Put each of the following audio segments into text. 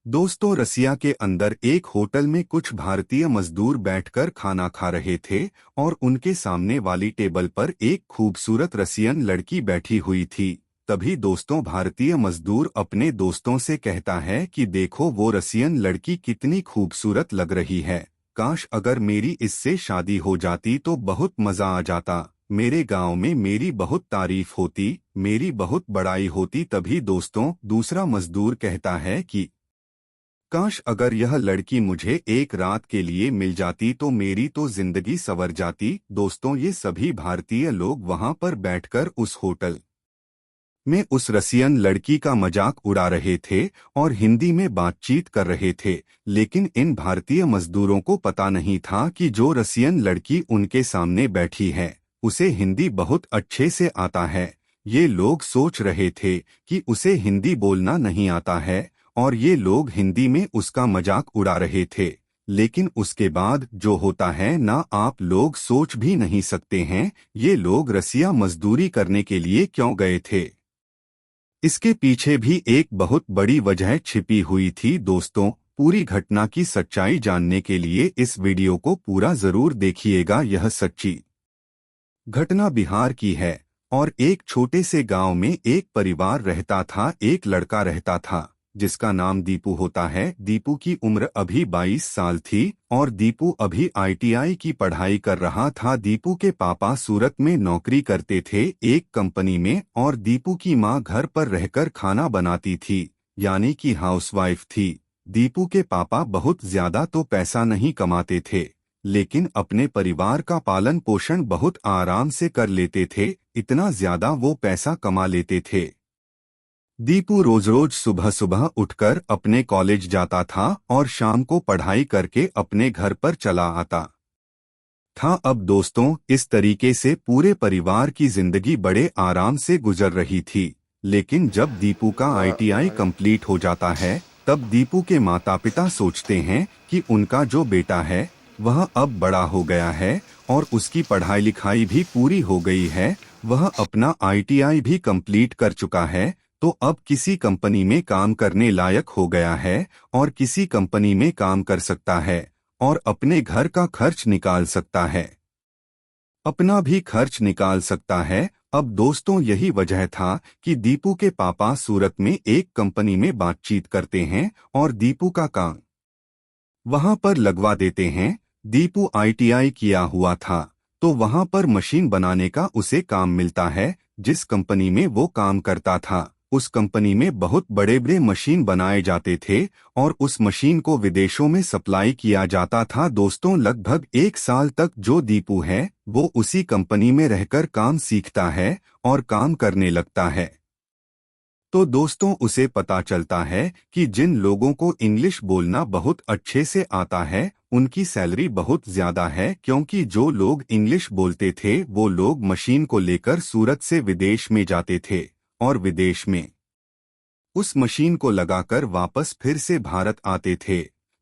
दोस्तों, रसिया के अंदर एक होटल में कुछ भारतीय मजदूर बैठकर खाना खा रहे थे और उनके सामने वाली टेबल पर एक खूबसूरत रसियन लड़की बैठी हुई थी। तभी दोस्तों, भारतीय मजदूर अपने दोस्तों से कहता है कि देखो, वो रसियन लड़की कितनी खूबसूरत लग रही है। काश अगर मेरी इससे शादी हो जाती तो बहुत मजा आ जाता। मेरे गांव में मेरी बहुत तारीफ होती, मेरी बहुत बड़ाई होती। तभी दोस्तों, दूसरा मजदूर कहता है कि काश अगर यह लड़की मुझे एक रात के लिए मिल जाती तो मेरी तो जिंदगी संवर जाती। दोस्तों, ये सभी भारतीय लोग वहां पर बैठकर उस होटल में उस रसियन लड़की का मजाक उड़ा रहे थे और हिंदी में बातचीत कर रहे थे। लेकिन इन भारतीय मजदूरों को पता नहीं था कि जो रसियन लड़की उनके सामने बैठी है, उसे हिंदी बहुत अच्छे से आता है। ये लोग सोच रहे थे कि उसे हिंदी बोलना नहीं आता है और ये लोग हिंदी में उसका मजाक उड़ा रहे थे। लेकिन उसके बाद जो होता है ना, आप लोग सोच भी नहीं सकते हैं। ये लोग रसिया मजदूरी करने के लिए क्यों गए थे? इसके पीछे भी एक बहुत बड़ी वजह छिपी हुई थी। दोस्तों, पूरी घटना की सच्चाई जानने के लिए इस वीडियो को पूरा जरूर देखिएगा। यह सच्ची घटना बिहार की है और एक छोटे से गांव में एक परिवार रहता था। एक लड़का रहता था जिसका नाम दीपू होता है। दीपू की उम्र अभी 22 साल थी और दीपू अभी आईटीआई की पढ़ाई कर रहा था। दीपू के पापा सूरत में नौकरी करते थे एक कंपनी में और दीपू की मां घर पर रहकर खाना बनाती थी, यानी कि हाउसवाइफ थी। दीपू के पापा बहुत ज्यादा तो पैसा नहीं कमाते थे, लेकिन अपने परिवार का पालन पोषण बहुत आराम से कर लेते थे। इतना ज्यादा वो पैसा कमा लेते थे। दीपू रोज रोज सुबह सुबह उठकर अपने कॉलेज जाता था और शाम को पढ़ाई करके अपने घर पर चला आता था। अब दोस्तों, इस तरीके से पूरे परिवार की जिंदगी बड़े आराम से गुजर रही थी। लेकिन जब दीपू का आईटीआई कंप्लीट हो जाता है, तब दीपू के माता पिता सोचते हैं कि उनका जो बेटा है वह अब बड़ा हो गया है और उसकी पढ़ाई लिखाई भी पूरी हो गई है। वह अपना आईटीआई भी कंप्लीट कर चुका है, तो अब किसी कंपनी में काम करने लायक हो गया है और किसी कंपनी में काम कर सकता है और अपने घर का खर्च निकाल सकता है, अपना भी खर्च निकाल सकता है। अब दोस्तों, यही वजह था कि दीपू के पापा सूरत में एक कंपनी में बातचीत करते हैं और दीपू का काम वहां पर लगवा देते हैं। दीपू आईटीआई किया हुआ था, तो वहां पर मशीन बनाने का उसे काम मिलता है। जिस कंपनी में वो काम करता था, उस कंपनी में बहुत बड़े बड़े मशीन बनाए जाते थे और उस मशीन को विदेशों में सप्लाई किया जाता था। दोस्तों, लगभग 1 साल तक जो दीपू है वो उसी कंपनी में रहकर काम सीखता है और काम करने लगता है। तो दोस्तों, उसे पता चलता है कि जिन लोगों को इंग्लिश बोलना बहुत अच्छे से आता है उनकी सैलरी बहुत ज्यादा है, क्योंकि जो लोग इंग्लिश बोलते थे वो लोग मशीन को लेकर सूरत से विदेश में जाते थे और विदेश में उस मशीन को लगाकर वापस फिर से भारत आते थे।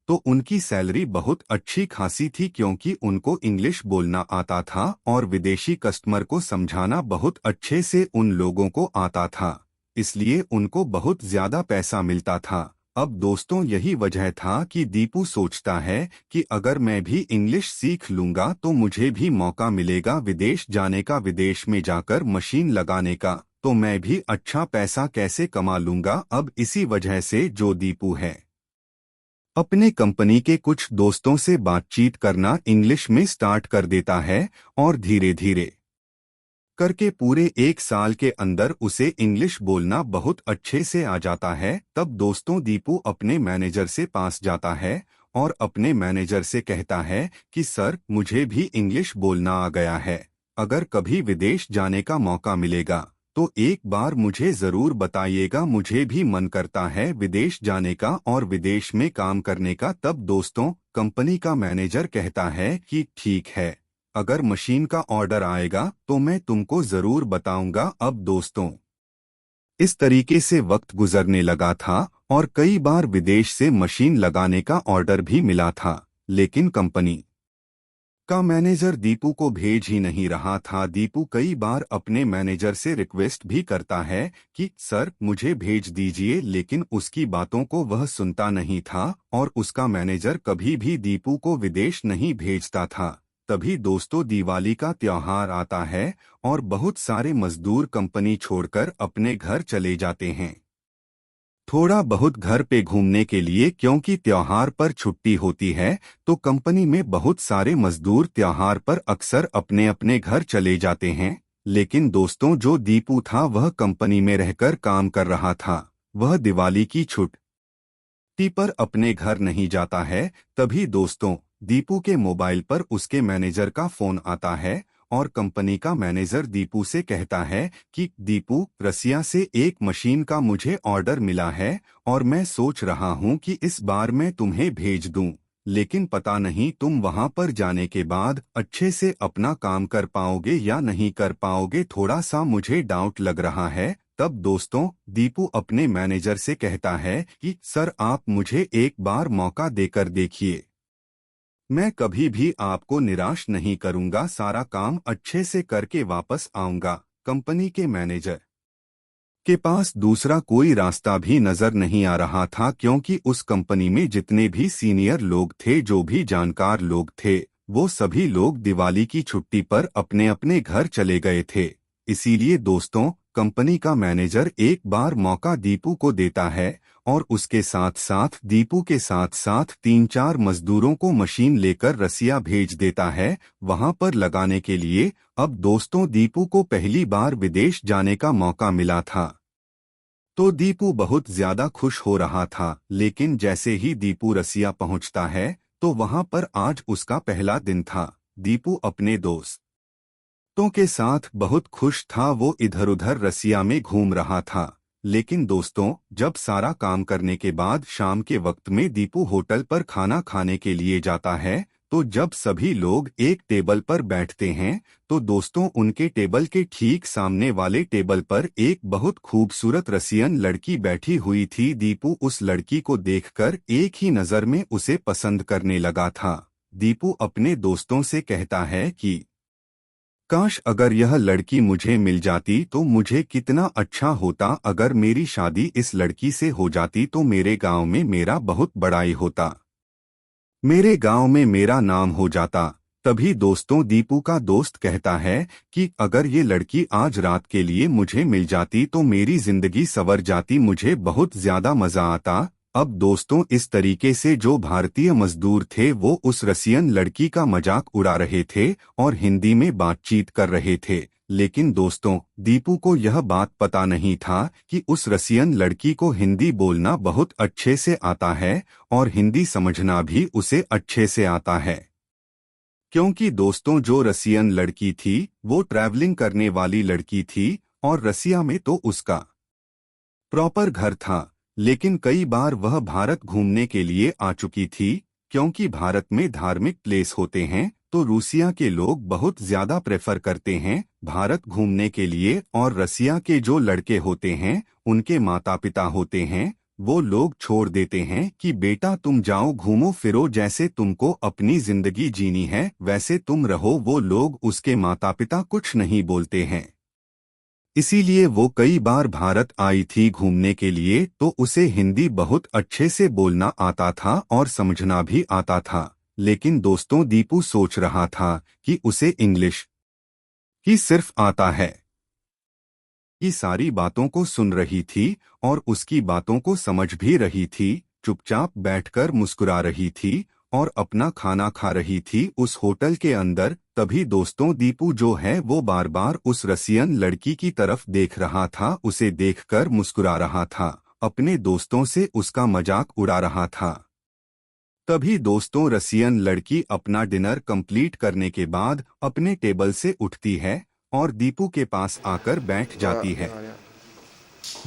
तो उनकी सैलरी बहुत अच्छी खासी थी, क्योंकि उनको इंग्लिश बोलना आता था और विदेशी कस्टमर को समझाना बहुत अच्छे से उन लोगों को आता था, इसलिए उनको बहुत ज्यादा पैसा मिलता था। अब दोस्तों, यही वजह था कि दीपू सोचता है कि अगर मैं भी इंग्लिश सीख लूंगा तो मुझे भी मौका मिलेगा विदेश जाने का, विदेश में जाकर मशीन लगाने का, तो मैं भी अच्छा पैसा कैसे कमा लूंगा। अब इसी वजह से जो दीपू है अपने कंपनी के कुछ दोस्तों से बातचीत करना इंग्लिश में स्टार्ट कर देता है और धीरे धीरे करके पूरे 1 साल के अंदर उसे इंग्लिश बोलना बहुत अच्छे से आ जाता है। तब दोस्तों, दीपू अपने मैनेजर से पास जाता है और अपने मैनेजर से कहता है कि सर, मुझे भी इंग्लिश बोलना आ गया है। अगर कभी विदेश जाने का मौका मिलेगा तो एक बार मुझे जरूर बताइएगा, मुझे भी मन करता है विदेश जाने का और विदेश में काम करने का। तब दोस्तों, कंपनी का मैनेजर कहता है कि ठीक है, अगर मशीन का ऑर्डर आएगा तो मैं तुमको जरूर बताऊंगा। अब दोस्तों, इस तरीके से वक्त गुजरने लगा था और कई बार विदेश से मशीन लगाने का ऑर्डर भी मिला था, लेकिन कंपनी का मैनेजर दीपू को भेज ही नहीं रहा था। दीपू कई बार अपने मैनेजर से रिक्वेस्ट भी करता है कि सर मुझे भेज दीजिए, लेकिन उसकी बातों को वह सुनता नहीं था और उसका मैनेजर कभी भी दीपू को विदेश नहीं भेजता था। तभी दोस्तों दिवाली का त्योहार आता है और बहुत सारे मजदूर कंपनी छोड़कर अपने घर चले जाते हैं, थोड़ा बहुत घर पे घूमने के लिए, क्योंकि त्योहार पर छुट्टी होती है। तो कंपनी में बहुत सारे मजदूर त्योहार पर अक्सर अपने अपने घर चले जाते हैं। लेकिन दोस्तों जो दीपू था वह कंपनी में रहकर काम कर रहा था। वह दिवाली की छुट्टी पर अपने घर नहीं जाता है। तभी दोस्तों दीपू के मोबाइल पर उसके मैनेजर का फोन आता है और कंपनी का मैनेजर दीपू से कहता है कि दीपू, रसिया से एक मशीन का मुझे ऑर्डर मिला है और मैं सोच रहा हूं कि इस बार मैं तुम्हें भेज दूं, लेकिन पता नहीं तुम वहां पर जाने के बाद अच्छे से अपना काम कर पाओगे या नहीं कर पाओगे, थोड़ा सा मुझे डाउट लग रहा है। तब दोस्तों दीपू अपने मैनेजर से कहता है कि सर आप मुझे एक बार मौका देकर देखिए, मैं कभी भी आपको निराश नहीं करूंगा, सारा काम अच्छे से करके वापस आऊंगा। कंपनी के मैनेजर के पास दूसरा कोई रास्ता भी नजर नहीं आ रहा था, क्योंकि उस कंपनी में जितने भी सीनियर लोग थे, जो भी जानकार लोग थे, वो सभी लोग दिवाली की छुट्टी पर अपने अपने घर चले गए थे। इसीलिए दोस्तों कंपनी का मैनेजर एक बार मौका दीपू को देता है और उसके साथ साथ दीपू के साथ साथ 3-4 मजदूरों को मशीन लेकर रसिया भेज देता है वहां पर लगाने के लिए। अब दोस्तों दीपू को पहली बार विदेश जाने का मौका मिला था, तो दीपू बहुत ज्यादा खुश हो रहा था। लेकिन जैसे ही दीपू रसिया पहुंचता है तो वहां पर आज उसका पहला दिन था। दीपू अपने दोस्तों के साथ बहुत खुश था, वो इधर उधर रसिया में घूम रहा था। लेकिन दोस्तों जब सारा काम करने के बाद शाम के वक्त में दीपू होटल पर खाना खाने के लिए जाता है, तो जब सभी लोग एक टेबल पर बैठते हैं तो दोस्तों उनके टेबल के ठीक सामने वाले टेबल पर एक बहुत खूबसूरत रसियन लड़की बैठी हुई थी। दीपू उस लड़की को देखकर एक ही नज़र में उसे पसंद करने लगा था। दीपू अपने दोस्तों से कहता है कि काश अगर यह लड़की मुझे मिल जाती तो मुझे कितना अच्छा होता, अगर मेरी शादी इस लड़की से हो जाती तो मेरे गांव में मेरा बहुत बड़ाई होता, मेरे गांव में मेरा नाम हो जाता। तभी दोस्तों दीपू का दोस्त कहता है कि अगर ये लड़की आज रात के लिए मुझे मिल जाती तो मेरी जिंदगी संवर जाती, मुझे बहुत ज्यादा मजा आता। अब दोस्तों इस तरीके से जो भारतीय मजदूर थे वो उस रसियन लड़की का मजाक उड़ा रहे थे और हिंदी में बातचीत कर रहे थे। लेकिन दोस्तों दीपू को यह बात पता नहीं था कि उस रसियन लड़की को हिंदी बोलना बहुत अच्छे से आता है और हिंदी समझना भी उसे अच्छे से आता है, क्योंकि दोस्तों जो रसियन लड़की थी वो ट्रैवलिंग करने वाली लड़की थी और रसिया में तो उसका प्रॉपर घर था। लेकिन कई बार वह भारत घूमने के लिए आ चुकी थी, क्योंकि भारत में धार्मिक प्लेस होते हैं तो रूसिया के लोग बहुत ज्यादा प्रेफर करते हैं भारत घूमने के लिए। और रसिया के जो लड़के होते हैं उनके माता पिता होते हैं, वो लोग छोड़ देते हैं कि बेटा तुम जाओ घूमो फिरो, जैसे तुमको अपनी जिंदगी जीनी है वैसे तुम रहो। वो लोग उसके माता पिता कुछ नहीं बोलते हैं। इसीलिए वो कई बार भारत आई थी घूमने के लिए, तो उसे हिंदी बहुत अच्छे से बोलना आता था और समझना भी आता था। लेकिन दोस्तों दीपू सोच रहा था कि उसे इंग्लिश ही सिर्फ आता है। ये सारी बातों को सुन रही थी और उसकी बातों को समझ भी रही थी, चुपचाप बैठकर मुस्कुरा रही थी और अपना खाना खा रही थी उस होटल के अंदर। तभी दोस्तों दीपू जो है वो बार बार उस रसियन लड़की की तरफ देख रहा था, उसे देखकर मुस्कुरा रहा था, अपने दोस्तों से उसका मजाक उड़ा रहा था। तभी दोस्तों रसियन लड़की अपना डिनर कंप्लीट करने के बाद अपने टेबल से उठती है और दीपू के पास आकर बैठ जाती है।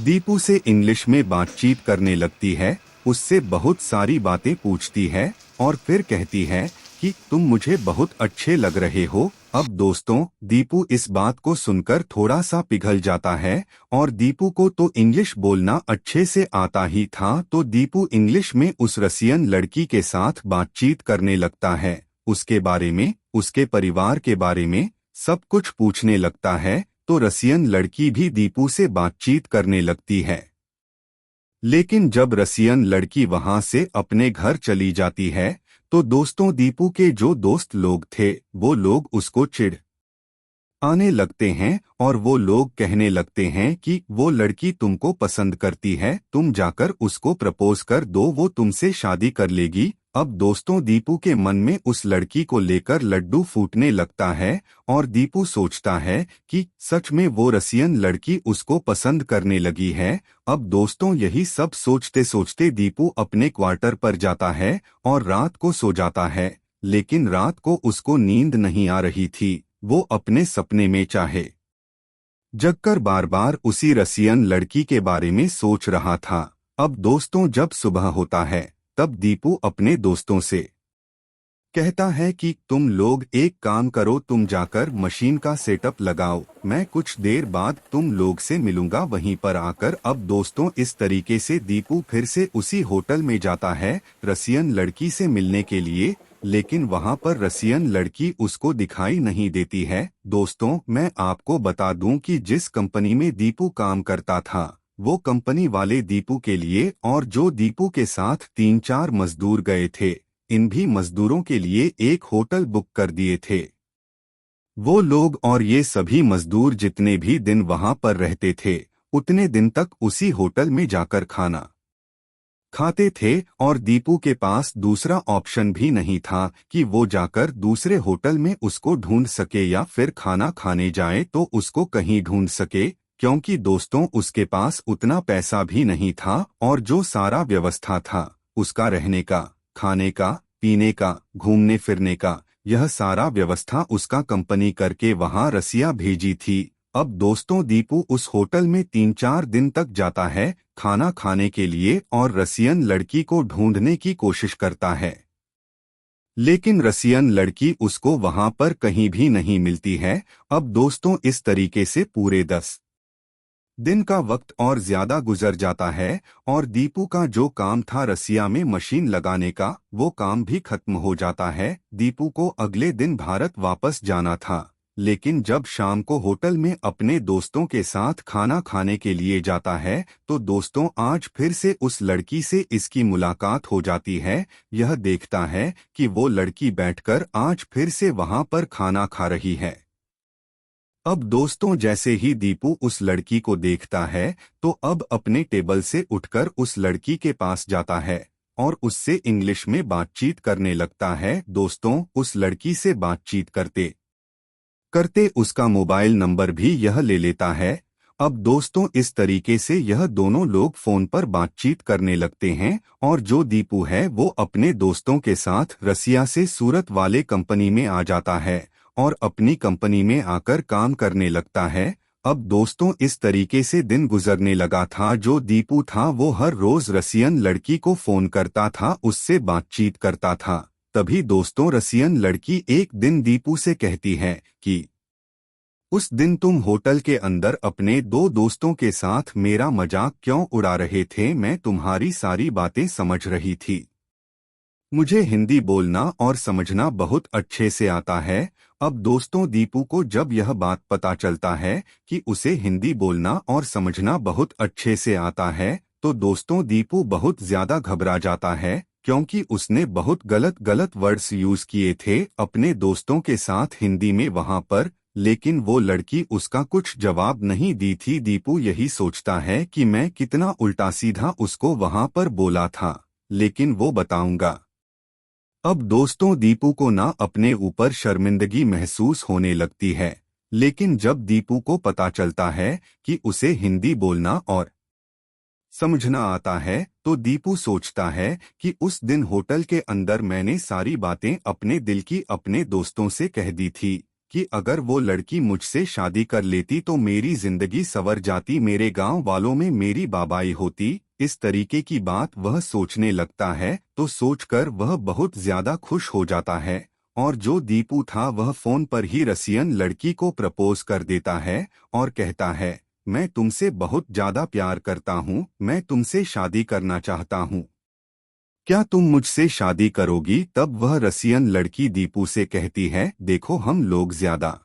दीपू से इंग्लिश में बातचीत करने लगती है, उससे बहुत सारी बातें पूछती है और फिर कहती है कि तुम मुझे बहुत अच्छे लग रहे हो। अब दोस्तों दीपू इस बात को सुनकर थोड़ा सा पिघल जाता है और दीपू को तो इंग्लिश बोलना अच्छे से आता ही था, तो दीपू इंग्लिश में उस रसियन लड़की के साथ बातचीत करने लगता है, उसके बारे में उसके परिवार के बारे में सब कुछ पूछने लगता है, तो रसियन लड़की भी दीपू से बातचीत करने लगती है। लेकिन जब रसियन लड़की वहां से अपने घर चली जाती है, तो दोस्तों दीपू के जो दोस्त लोग थे वो लोग उसको चिढ़ आने लगते हैं और वो लोग कहने लगते हैं कि वो लड़की तुमको पसंद करती है, तुम जाकर उसको प्रपोज कर दो, वो तुमसे शादी कर लेगी। अब दोस्तों दीपू के मन में उस लड़की को लेकर लड्डू फूटने लगता है और दीपू सोचता है कि सच में वो रसियन लड़की उसको पसंद करने लगी है। अब दोस्तों यही सब सोचते सोचते दीपू अपने क्वार्टर पर जाता है और रात को सो जाता है। लेकिन रात को उसको नींद नहीं आ रही थी, वो अपने सपने में चाहे जगकर बार बार उसी रसियन लड़की के बारे में सोच रहा था। अब दोस्तों जब सुबह होता है तब दीपू अपने दोस्तों से कहता है कि तुम लोग एक काम करो, तुम जाकर मशीन का सेटअप लगाओ, मैं कुछ देर बाद तुम लोग से मिलूंगा वहीं पर आकर। अब दोस्तों इस तरीके से दीपू फिर से उसी होटल में जाता है रसियन लड़की से मिलने के लिए। लेकिन वहां पर रसियन लड़की उसको दिखाई नहीं देती है। दोस्तों मैं आपको बता दूं कि जिस कंपनी में दीपू काम करता था वो कंपनी वाले दीपू के लिए और जो दीपू के साथ 3-4 मजदूर गए थे, इन भी मजदूरों के लिए एक होटल बुक कर दिए थे। वो लोग और ये सभी मजदूर जितने भी दिन वहां पर रहते थे उतने दिन तक उसी होटल में जाकर खाना खाते थे और दीपू के पास दूसरा ऑप्शन भी नहीं था कि वो जाकर दूसरे होटल में उसको ढूंढ सके या फिर खाना खाने जाए तो उसको कहीं ढूंढ सके, क्योंकि दोस्तों उसके पास उतना पैसा भी नहीं था और जो सारा व्यवस्था था उसका रहने का, खाने का, पीने का, घूमने फिरने का, यह सारा व्यवस्था उसका कंपनी करके वहां रसिया भेजी थी। अब दोस्तों दीपू उस होटल में 3-4 दिन तक जाता है खाना खाने के लिए और रसियन लड़की को ढूंढने की कोशिश करता है। लेकिन रसियन लड़की उसको वहां पर कहीं भी नहीं मिलती है। अब दोस्तों इस तरीके से पूरे 10 दिन का वक्त और ज्यादा गुजर जाता है और दीपू का जो काम था रसिया में मशीन लगाने का, वो काम भी खत्म हो जाता है। दीपू को अगले दिन भारत वापस जाना था, लेकिन जब शाम को होटल में अपने दोस्तों के साथ खाना खाने के लिए जाता है तो दोस्तों आज फिर से उस लड़की से इसकी मुलाकात हो जाती है। यह देखता है कि वो लड़की बैठकर आज फिर से वहां पर खाना खा रही है। अब दोस्तों जैसे ही दीपू उस लड़की को देखता है तो अब अपने टेबल से उठकर उस लड़की के पास जाता है और उससे इंग्लिश में बातचीत करने लगता है। दोस्तों उस लड़की से बातचीत करते करते उसका मोबाइल नंबर भी यह ले लेता है। अब दोस्तों इस तरीके से यह दोनों लोग फोन पर बातचीत करने लगते हैं और जो दीपू है वो अपने दोस्तों के साथ रसिया से सूरत वाले कंपनी में आ जाता है और अपनी कंपनी में आकर काम करने लगता है। अब दोस्तों इस तरीके से दिन गुजरने लगा था। जो दीपू था वो हर रोज रसियन लड़की को फोन करता था, उससे बातचीत करता था। तभी दोस्तों रसियन लड़की एक दिन दीपू से कहती है कि उस दिन तुम होटल के अंदर अपने 2 दोस्तों के साथ मेरा मजाक क्यों उड़ा रहे थे, मैं तुम्हारी सारी बातें समझ रही थी। मुझे हिंदी बोलना और समझना बहुत अच्छे से आता है। अब दोस्तों दीपू को जब यह बात पता चलता है कि उसे हिंदी बोलना और समझना बहुत अच्छे से आता है तो दोस्तों दीपू बहुत ज्यादा घबरा जाता है, क्योंकि उसने बहुत गलत गलत वर्ड्स यूज किए थे अपने दोस्तों के साथ हिंदी में वहां पर। लेकिन वो लड़की उसका कुछ जवाब नहीं दी थी। दीपू यही सोचता है कि मैं कितना उल्टा सीधा उसको वहां पर बोला था, लेकिन वो बताऊंगा। अब दोस्तों दीपू को ना अपने ऊपर शर्मिंदगी महसूस होने लगती है। लेकिन जब दीपू को पता चलता है कि उसे हिंदी बोलना और समझना आता है तो दीपू सोचता है कि उस दिन होटल के अंदर मैंने सारी बातें अपने दिल की अपने दोस्तों से कह दी थी कि अगर वो लड़की मुझसे शादी कर लेती तो मेरी जिंदगी संवर जाती, मेरे गांव वालों में मेरी बाबाई होती। इस तरीके की बात वह सोचने लगता है तो सोचकर वह बहुत ज्यादा खुश हो जाता है और जो दीपू था वह फोन पर ही रसियन लड़की को प्रपोज कर देता है और कहता है, मैं तुमसे बहुत ज्यादा प्यार करता हूँ, मैं तुमसे शादी करना चाहता हूँ। क्या तुम मुझसे शादी करोगी? तब वह रसियन लड़की दीपू से कहती है, देखो हम लोग ज्यादा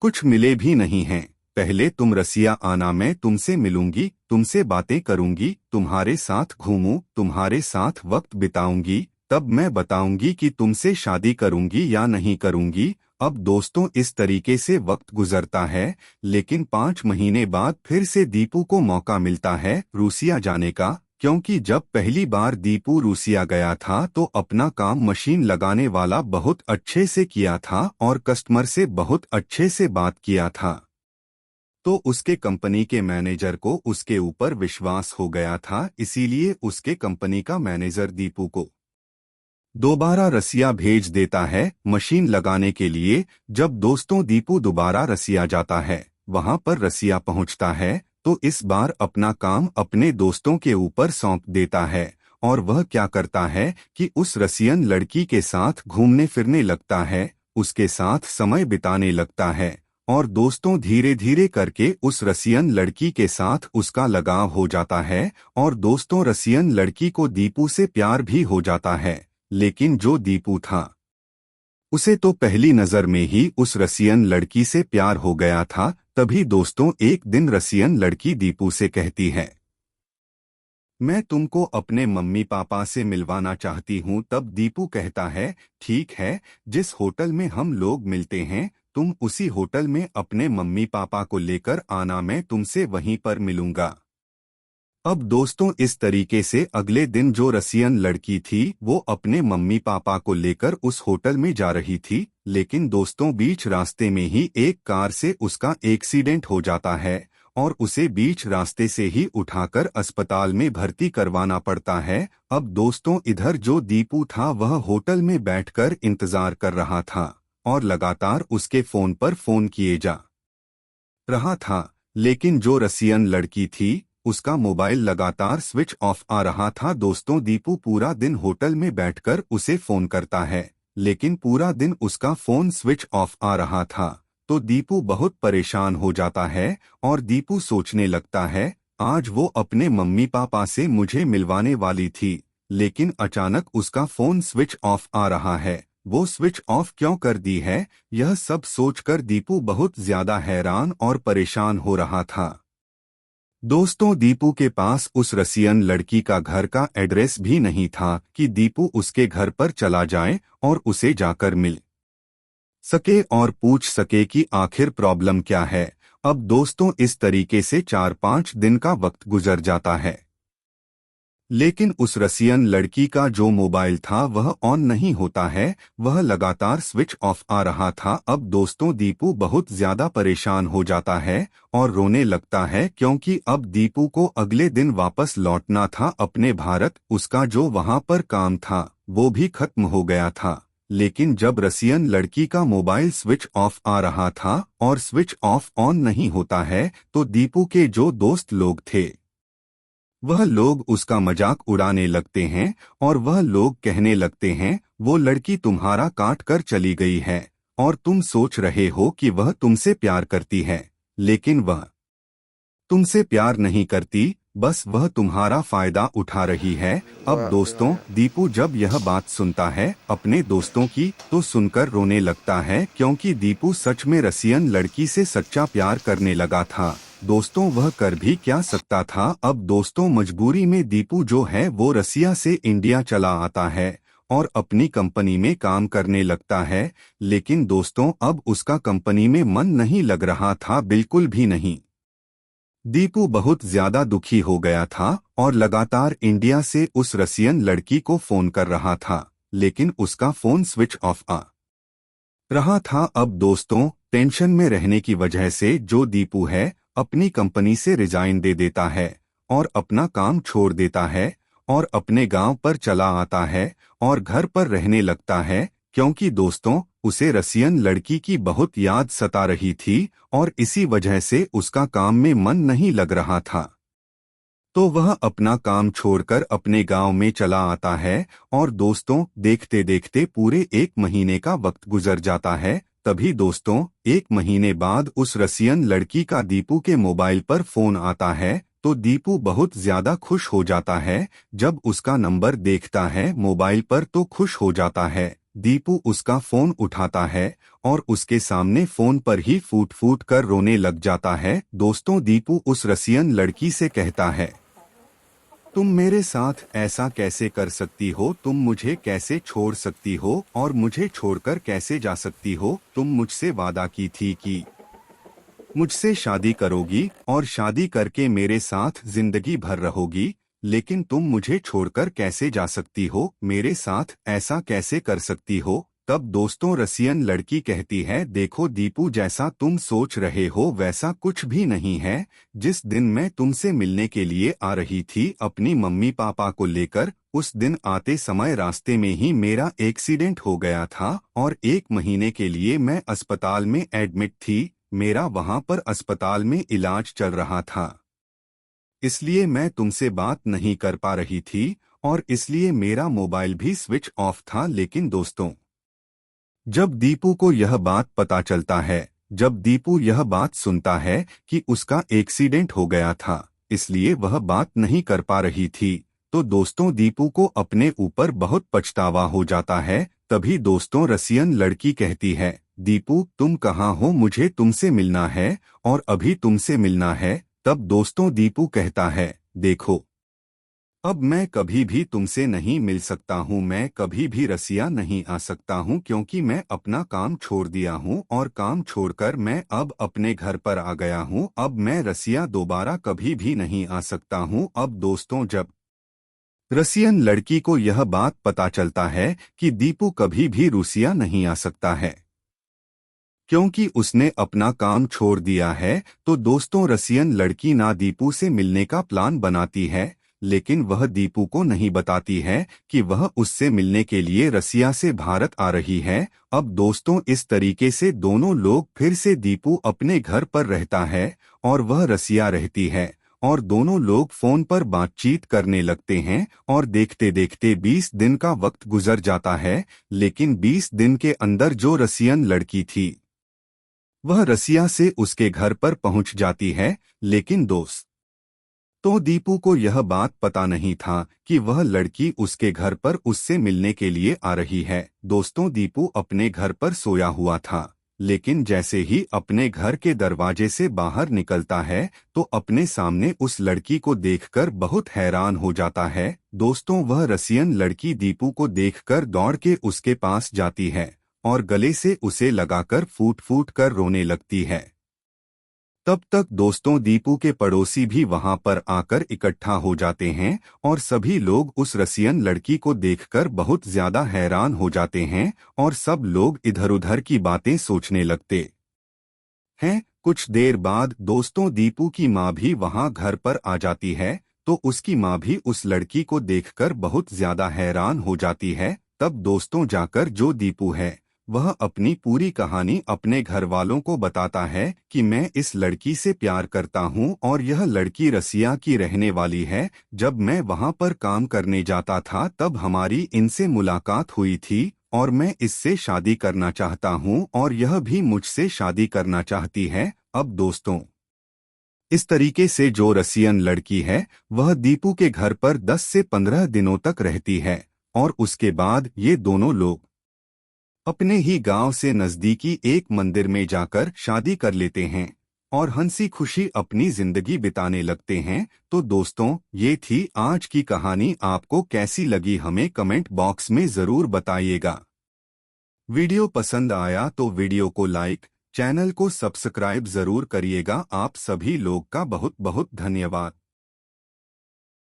कुछ मिले भी नहीं हैं। पहले तुम रसिया आना, मैं तुमसे मिलूंगी, तुमसे बातें करूंगी, तुम्हारे साथ घूमूं, तुम्हारे साथ वक्त बिताऊंगी, तब मैं बताऊंगी कि तुमसे शादी करूंगी या नहीं करूंगी। अब दोस्तों इस तरीके से वक्त गुजरता है, लेकिन 5 महीने बाद फिर से दीपू को मौका मिलता है रूसिया जाने का, क्योंकि जब पहली बार दीपू रूसिया गया था तो अपना काम मशीन लगाने वाला बहुत अच्छे से किया था और कस्टमर से बहुत अच्छे से बात किया था। तो उसके कंपनी के मैनेजर को उसके ऊपर विश्वास हो गया था, इसीलिए उसके कंपनी का मैनेजर दीपू को दोबारा रसिया भेज देता है मशीन लगाने के लिए। जब दोस्तों दीपू दोबारा रसिया जाता है, वहां पर रसिया पहुंचता है तो इस बार अपना काम अपने दोस्तों के ऊपर सौंप देता है और वह क्या करता है कि उस रसियन लड़की के साथ घूमने फिरने लगता है, उसके साथ समय बिताने लगता है और दोस्तों धीरे धीरे करके उस रसियन लड़की के साथ उसका लगाव हो जाता है और दोस्तों रसियन लड़की को दीपू से प्यार भी हो जाता है। लेकिन जो दीपू था उसे तो पहली नजर में ही उस रसियन लड़की से प्यार हो गया था। तभी दोस्तों एक दिन रसियन लड़की दीपू से कहती है, मैं तुमको अपने मम्मी पापा से मिलवाना चाहती हूँ। तब दीपू कहता है, ठीक है, जिस होटल में हम लोग मिलते हैं तुम उसी होटल में अपने मम्मी पापा को लेकर आना, मैं तुमसे वहीं पर मिलूंगा। अब दोस्तों इस तरीके से अगले दिन जो रसियन लड़की थी वो अपने मम्मी पापा को लेकर उस होटल में जा रही थी, लेकिन दोस्तों बीच रास्ते में ही एक कार से उसका एक्सीडेंट हो जाता है और उसे बीच रास्ते से ही उठाकर अस्पताल में भर्ती करवाना पड़ता है। अब दोस्तों इधर जो दीपू था वह होटल में बैठकर इंतजार कर रहा था और लगातार उसके फोन पर फोन किए जा रहा था, लेकिन जो रसियन लड़की थी उसका मोबाइल लगातार स्विच ऑफ आ रहा था। दोस्तों दीपू पूरा दिन होटल में बैठकर उसे फोन करता है, लेकिन पूरा दिन उसका फोन स्विच ऑफ आ रहा था। तो दीपू बहुत परेशान हो जाता है और दीपू सोचने लगता है, आज वो अपने मम्मी पापा से मुझे मिलवाने वाली थी, लेकिन अचानक उसका फोन स्विच ऑफ आ रहा है, वो स्विच ऑफ क्यों कर दी है? यह सब सोचकर दीपू बहुत ज्यादा हैरान और परेशान हो रहा था। दोस्तों दीपू के पास उस रसियन लड़की का घर का एड्रेस भी नहीं था कि दीपू उसके घर पर चला जाए और उसे जाकर मिल सके और पूछ सके कि आखिर प्रॉब्लम क्या है। अब दोस्तों इस तरीके से 4-5 दिन का वक्त गुजर जाता है, लेकिन उस रसियन लड़की का जो मोबाइल था वह ऑन नहीं होता है, वह लगातार स्विच ऑफ आ रहा था। अब दोस्तों दीपू बहुत ज्यादा परेशान हो जाता है और रोने लगता है, क्योंकि अब दीपू को अगले दिन वापस लौटना था अपने भारत। उसका जो वहां पर काम था वो भी खत्म हो गया था। लेकिन जब रसियन लड़की का मोबाइल स्विच ऑफ आ रहा था और स्विच ऑफ ऑन नहीं होता है तो दीपू के जो दोस्त लोग थे वह लोग उसका मजाक उड़ाने लगते हैं और वह लोग कहने लगते हैं, वो लड़की तुम्हारा काट कर चली गई है और तुम सोच रहे हो कि वह तुमसे प्यार करती है, लेकिन वह तुमसे प्यार नहीं करती, बस वह तुम्हारा फायदा उठा रही है। अब दोस्तों दीपू जब यह बात सुनता है अपने दोस्तों की तो सुनकर रोने लगता है, क्योंकि दीपू सच में रसियन लड़की से सच्चा प्यार करने लगा था। दोस्तों वह कर भी क्या सकता था। अब दोस्तों मजबूरी में दीपू जो है वो रसिया से इंडिया चला आता है और अपनी कंपनी में काम करने लगता है, लेकिन दोस्तों अब उसका कंपनी में मन नहीं लग रहा था, बिल्कुल भी नहीं। दीपू बहुत ज्यादा दुखी हो गया था और लगातार इंडिया से उस रसियन लड़की को फोन कर रहा था, लेकिन उसका फोन स्विच ऑफ आ रहा था। अब दोस्तों टेंशन में रहने की वजह से जो दीपू है अपनी कंपनी से रिजाइन दे देता है और अपना काम छोड़ देता है और अपने गांव पर चला आता है और घर पर रहने लगता है, क्योंकि दोस्तों उसे रसियन लड़की की बहुत याद सता रही थी और इसी वजह से उसका काम में मन नहीं लग रहा था। तो वह अपना काम छोड़कर अपने गांव में चला आता है और दोस्तों देखते देखते पूरे 1 महीने का वक्त गुजर जाता है। तभी दोस्तों 1 महीने बाद उस रसियन लड़की का दीपू के मोबाइल पर फोन आता है। तो दीपू बहुत ज्यादा खुश हो जाता है। जब उसका नंबर देखता है मोबाइल पर तो खुश हो जाता है। दीपू उसका फोन उठाता है और उसके सामने फोन पर ही फूट फूट कर रोने लग जाता है। दोस्तों, दीपू उस रसियन लड़की से कहता है, तुम मेरे साथ ऐसा कैसे कर सकती हो? तुम मुझे कैसे छोड़ सकती हो और मुझे छोड़कर कैसे जा सकती हो? तुम मुझसे वादा की थी कि मुझसे शादी करोगी और शादी करके मेरे साथ जिंदगी भर रहोगी, लेकिन तुम मुझे छोड़कर कैसे जा सकती हो? मेरे साथ ऐसा कैसे कर सकती हो? तब दोस्तों रसियन लड़की कहती है, देखो दीपू, जैसा तुम सोच रहे हो वैसा कुछ भी नहीं है। जिस दिन मैं तुमसे मिलने के लिए आ रही थी अपनी मम्मी पापा को लेकर, उस दिन आते समय रास्ते में ही मेरा एक्सीडेंट हो गया था और 1 महीने के लिए मैं अस्पताल में एडमिट थी। मेरा वहां पर अस्पताल में इलाज चल रहा था, इसलिए मैं तुमसे बात नहीं कर पा रही थी और इसलिए मेरा मोबाइल भी स्विच ऑफ था। लेकिन दोस्तों, जब दीपू को यह बात पता चलता है, जब दीपू यह बात सुनता है कि उसका एक्सीडेंट हो गया था, इसलिए वह बात नहीं कर पा रही थी, तो दोस्तों दीपू को अपने ऊपर बहुत पछतावा हो जाता है। तभी दोस्तों रसियन लड़की कहती है, दीपू तुम कहाँ हो? मुझे तुमसे मिलना है और अभी तुमसे मिलना है। तब दोस्तों दीपू कहता है, देखो, अब मैं कभी भी तुमसे नहीं मिल सकता हूँ, मैं कभी भी रसिया नहीं आ सकता हूँ, क्योंकि मैं अपना काम छोड़ दिया हूँ और काम छोड़कर मैं अब अपने घर पर आ गया हूँ। अब मैं रसिया दोबारा कभी भी नहीं आ सकता हूँ। अब दोस्तों, जब रसियन लड़की को यह बात पता चलता है कि दीपू कभी भी रूसिया नहीं आ सकता है क्योंकि उसने अपना काम छोड़ दिया है, तो दोस्तों रसियन लड़की ना दीपू से मिलने का प्लान बनाती है, लेकिन वह दीपू को नहीं बताती है कि वह उससे मिलने के लिए रसिया से भारत आ रही है। अब दोस्तों इस तरीके से दोनों लोग फिर से दीपू अपने घर पर रहता है और वह रसिया रहती है और दोनों लोग फोन पर बातचीत करने लगते हैं और देखते देखते 20 दिन का वक्त गुजर जाता है। लेकिन 20 दिन के अंदर जो रसियन लड़की थी वह रसिया से उसके घर पर पहुंच जाती है। लेकिन दोस्त तो दीपू को यह बात पता नहीं था कि वह लड़की उसके घर पर उससे मिलने के लिए आ रही है। दोस्तों दीपू अपने घर पर सोया हुआ था, लेकिन जैसे ही अपने घर के दरवाजे से बाहर निकलता है तो अपने सामने उस लड़की को देखकर बहुत हैरान हो जाता है। दोस्तों वह रसियन लड़की दीपू को देखकर दौड़ के उसके पास जाती है और गले से उसे लगाकर फूट फूट कर रोने लगती है। तब तक दोस्तों दीपू के पड़ोसी भी वहां पर आकर इकट्ठा हो जाते हैं और सभी लोग उस रसियन लड़की को देखकर बहुत ज्यादा हैरान हो जाते हैं और सब लोग इधर उधर की बातें सोचने लगते हैं। कुछ देर बाद दोस्तों दीपू की माँ भी वहां घर पर आ जाती है, तो उसकी माँ भी उस लड़की को देखकर बहुत ज्यादा हैरान हो जाती है। तब दोस्तों जाकर जो दीपू है वह अपनी पूरी कहानी अपने घर वालों को बताता है कि मैं इस लड़की से प्यार करता हूं और यह लड़की रसिया की रहने वाली है। जब मैं वहां पर काम करने जाता था तब हमारी इनसे मुलाकात हुई थी और मैं इससे शादी करना चाहता हूं और यह भी मुझसे शादी करना चाहती है। अब दोस्तों इस तरीके से जो रसियन लड़की है वह दीपू के घर पर 10 से 15 दिनों तक रहती है और उसके बाद ये दोनों लोग अपने ही गांव से नजदीकी एक मंदिर में जाकर शादी कर लेते हैं और हंसी खुशी अपनी जिंदगी बिताने लगते हैं। तो दोस्तों ये थी आज की कहानी। आपको कैसी लगी हमें कमेंट बॉक्स में जरूर बताइएगा। वीडियो पसंद आया तो वीडियो को लाइक, चैनल को सब्सक्राइब जरूर करिएगा। आप सभी लोग का बहुत बहुत धन्यवाद।